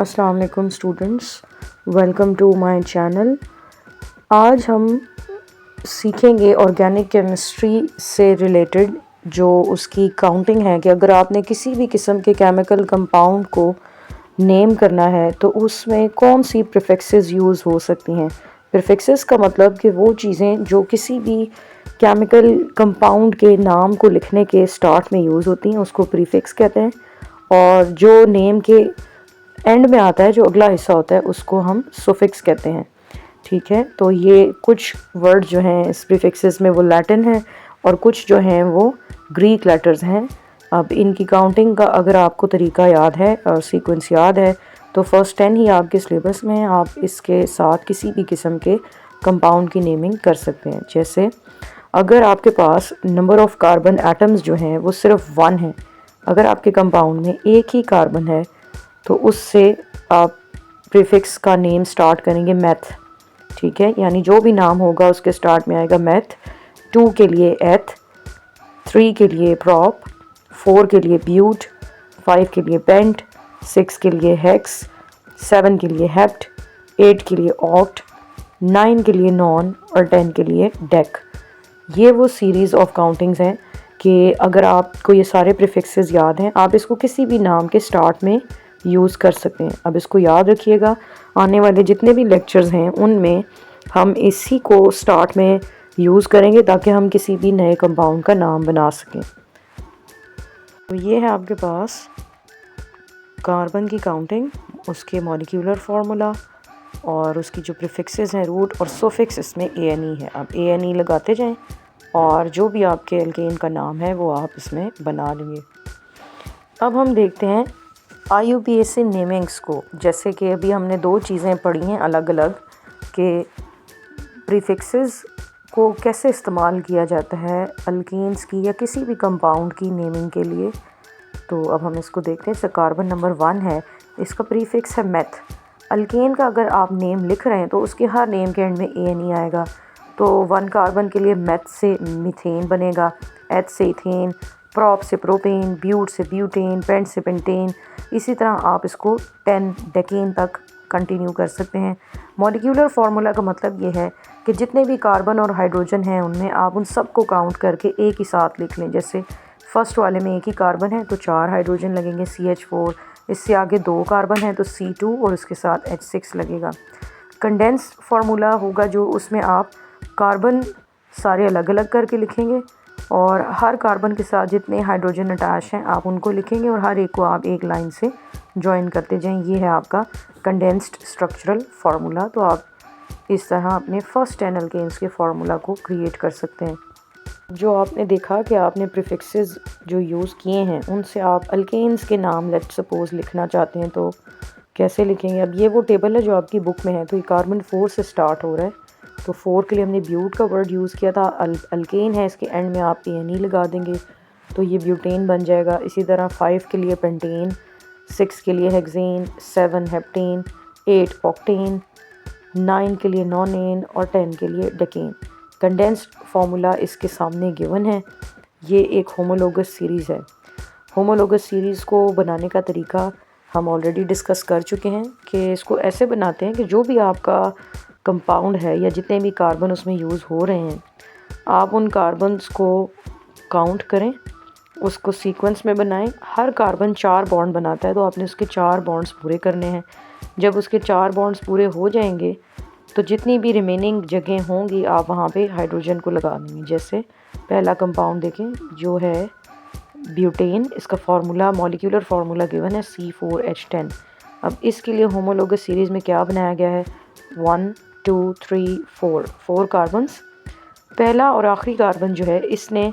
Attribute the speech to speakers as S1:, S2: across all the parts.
S1: अस्सलाम वालेकुम students, welcome to my channel. आज हम सीखेंगे ऑर्गेनिक केमिस्ट्री से रिलेटेड जो उसकी काउंटिंग है कि अगर आपने किसी भी किस्म के केमिकल कंपाउंड को नेम करना है तो उसमें कौन सी प्रीफिक्सेस यूज़ हो सकती हैं। प्रीफिक्सेस का मतलब कि वो चीज़ें जो किसी भी केमिकल कंपाउंड के नाम को लिखने के स्टार्ट में यूज़ होती हैं उसको प्रीफिक्स कहते हैं, और जो नेम के एंड में आता है, जो अगला हिस्सा होता है, उसको हम सुफिक्स कहते हैं। ठीक है, तो ये कुछ वर्ड जो हैं इस प्रीफिक्सेस में वो लैटिन हैं और कुछ जो हैं वो ग्रीक लेटर्स हैं। अब इनकी काउंटिंग का अगर आपको तरीका याद है और सीक्वेंस याद है तो फर्स्ट 10 ही आपके सिलेबस में है। आप इसके साथ किसी भी किस्म के कंपाउंड की नेमिंग कर सकते हैं। जैसे अगर आपके पास नंबर ऑफ़ कार्बन एटम्स जो हैं वो सिर्फ 1 है, अगर आपके कंपाउंड में एक ही कार्बन है तो उससे आप प्रीफिक्स का नेम स्टार्ट करेंगे मैथ। ठीक है, यानी जो भी नाम होगा उसके स्टार्ट में आएगा मैथ। 2 के लिए एथ, 3 के लिए प्रॉप, 4 के लिए ब्यूट, 5 के लिए पेंट, 6 के लिए हेक्स, 7 के लिए हेप्ट, 8 के लिए ऑक्ट, 9 के लिए नॉन और 10 के लिए डेक। ये वो सीरीज़ ऑफ काउंटिंग्स हैं कि अगर आपको ये सारे प्रीफिक्सेस याद हैं आप इसको किसी भी नाम के स्टार्ट में यूज़ कर सकते हैं। अब इसको याद रखिएगा, आने वाले जितने भी लेक्चर्स हैं उनमें हम इसी को स्टार्ट में यूज़ करेंगे ताकि हम किसी भी नए कंपाउंड का नाम बना सकें। तो ये है आपके पास कार्बन की काउंटिंग, उसके मॉलिक्यूलर फार्मूला और उसकी जो प्रीफिक्सेस हैं रूट और सुफिक्स इसमें ANE है। अब ANE लगाते जाएं और जो भी आपके एल्केन का नाम है वो आप इसमें बना लेंगे। अब हम देखते हैं IUPAC नेमिंग्स को। जैसे कि अभी हमने 2 चीज़ें पढ़ी हैं अलग अलग कि प्रीफिक्सेस को कैसे इस्तेमाल किया जाता है अल्कीन्स की या किसी भी कंपाउंड की नेमिंग के लिए। तो अब हम इसको देखते हैं। जैसे कार्बन नंबर 1 है, इसका प्रीफिक्स है मेथ। अल्केन का अगर आप नेम लिख रहे हैं तो उसके हर नेम के एंड में ANE आएगा। तो 1 कार्बन के लिए मेथ से मीथेन बनेगा, एच से इथेन, प्रॉप से प्रोपेन, ब्यूट से ब्यूटेन, पेंट से पेंटेन। इसी तरह आप इसको 10 डेकेन तक कंटिन्यू कर सकते हैं। मॉलिक्यूलर फार्मूला का मतलब ये है कि जितने भी कार्बन और हाइड्रोजन हैं उनमें आप उन सब को काउंट करके एक ही साथ लिख लें। जैसे फर्स्ट वाले में एक ही कार्बन है तो 4 हाइड्रोजन लगेंगे CH4, इससे आगे 2 कार्बन है तो C2 और उसके साथ H6 लगेगा। कंडेंस फार्मूला होगा जो उसमें आप कार्बन सारे अलग अलग करके लिखेंगे और हर कार्बन के साथ जितने हाइड्रोजन अटैच हैं आप उनको लिखेंगे और हर एक को आप एक लाइन से ज्वाइन करते जाएं। ये है आपका कंडेंस्ड स्ट्रक्चरल फार्मूला। तो आप इस तरह अपने फर्स्ट 10 अल्केन्स के फार्मूला को क्रिएट कर सकते हैं। जो आपने देखा कि आपने प्रीफिक्सेस जो यूज़ किए हैं उनसे आप अल्केन्स के नाम लेट सपोज लिखना चाहते हैं तो कैसे लिखेंगे। अब ये वो टेबल है जो आपकी बुक में है। तो ये कार्बन 4 से स्टार्ट हो रहा है, तो 4 के लिए हमने ब्यूट का वर्ड यूज़ किया था। अल्केन है, इसके एंड में आप ANE लगा देंगे तो ये ब्यूटेन बन जाएगा। इसी तरह 5 के लिए पेंटेन, 6 के लिए हेक्सेन, 7 हेप्टेन, 8 ऑक्टेन, 9 के लिए नॉनेन और 10 के लिए डेकेन। कंडेंस्ड फार्मूला इसके सामने गिवन है। ये एक होमोलोगस सीरीज़ है। होमोलोगस सीरीज़ को बनाने का तरीका हम ऑलरेडी डिस्कस कर चुके हैं कि इसको ऐसे बनाते हैं कि जो भी आपका कंपाउंड है या जितने भी कार्बन उसमें यूज़ हो रहे हैं आप उन कार्बन्स को काउंट करें, उसको सीक्वेंस में बनाएं। हर कार्बन 4 बॉन्ड बनाता है तो आपने उसके 4 बॉन्ड्स पूरे करने हैं। जब उसके 4 बॉन्ड्स पूरे हो जाएंगे तो जितनी भी रिमेनिंग जगह होंगी आप वहाँ पे हाइड्रोजन को लगा देंगे। जैसे पहला कंपाउंड देखें जो है ब्यूटेन, इसका फार्मूला मॉलिक्यूलर फार्मूला गिवन है C4H10। अब इसके लिए होमोलोगस सीरीज़ में क्या बनाया गया है, 1 2 3 4 कार्बन्स। पहला और आखिरी कार्बन जो है इसने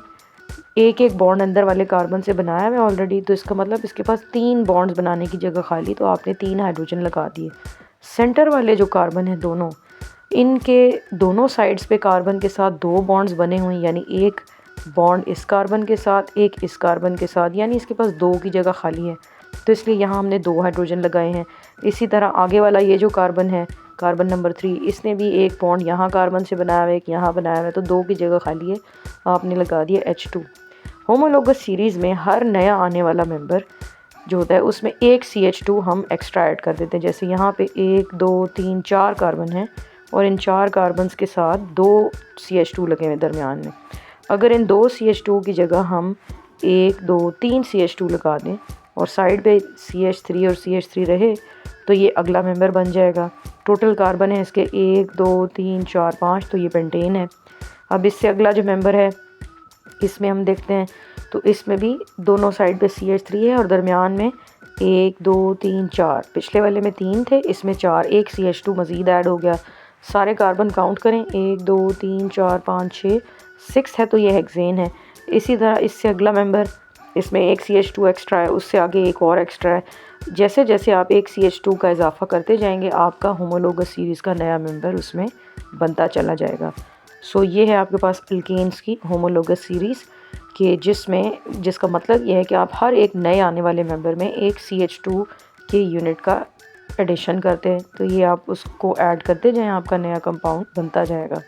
S1: एक एक बॉन्ड अंदर वाले कार्बन से बनाया है ऑलरेडी, तो इसका मतलब इसके पास 3 बॉन्ड्स बनाने की जगह खाली, तो आपने 3 हाइड्रोजन लगा दिए। सेंटर वाले जो कार्बन हैं दोनों, इनके दोनों साइड्स पे कार्बन के साथ 2 बॉन्ड्स बने हुए हैं, यानी एक बॉन्ड इस कार्बन के साथ एक इस कार्बन के साथ, यानी इसके पास 2 की जगह खाली है तो इसलिए यहाँ हमने 2 हाइड्रोजन लगाए हैं। इसी तरह आगे वाला ये जो कार्बन है, कार्बन नंबर 3, इसने भी एक बॉन्ड यहाँ कार्बन से बनाया हुआ है, एक यहाँ बनाया हुआ है, तो 2 की जगह खाली है, आपने लगा दिया H2। होमोलोगस सीरीज़ में हर नया आने वाला मेंबर जो होता है उसमें एक CH2 हम एक्स्ट्रा ऐड कर देते हैं। जैसे यहाँ पे 1 2 3 4 कार्बन हैं और इन 4 कार्बन्स के साथ 2 CH2 लगे हुए दरमियान में। अगर इन 2 CH2 की जगह हम 1 2 3 CH2 लगा दें और साइड पे CH3 और CH3 रहे तो ये अगला मेंबर बन जाएगा। टोटल कार्बन है इसके 1 2 3 4 5, तो ये पेंटेन है। अब इससे अगला जो मेंबर है इसमें हम देखते हैं, तो इसमें भी दोनों साइड पे CH3 है और दरमियान में 1 2 3 4, पिछले वाले में 3 थे, इसमें 4, एक CH2 मज़ीद ऐड हो गया। सारे कार्बन काउंट करें, 1 2 3 4 5 6, 6 है तो ये हेक्सेन है। इसी तरह इससे अगला मेंबर, इसमें एक CH2 एक्स्ट्रा है, उससे आगे एक और एक्स्ट्रा है। जैसे जैसे आप एक CH2 का इजाफा करते जाएंगे आपका होमोलोगस सीरीज़ का नया मेंबर उसमें बनता चला जाएगा। सो ये है आपके पास अल्केन्स की होमोलोगस सीरीज़ कि जिसका मतलब ये है कि आप हर एक नए आने वाले मेंबर में एक CH2 के यूनिट का एडिशन करते हैं, तो ये आप उसको ऐड करते जाएं, आपका नया कंपाउंड बनता जाएगा।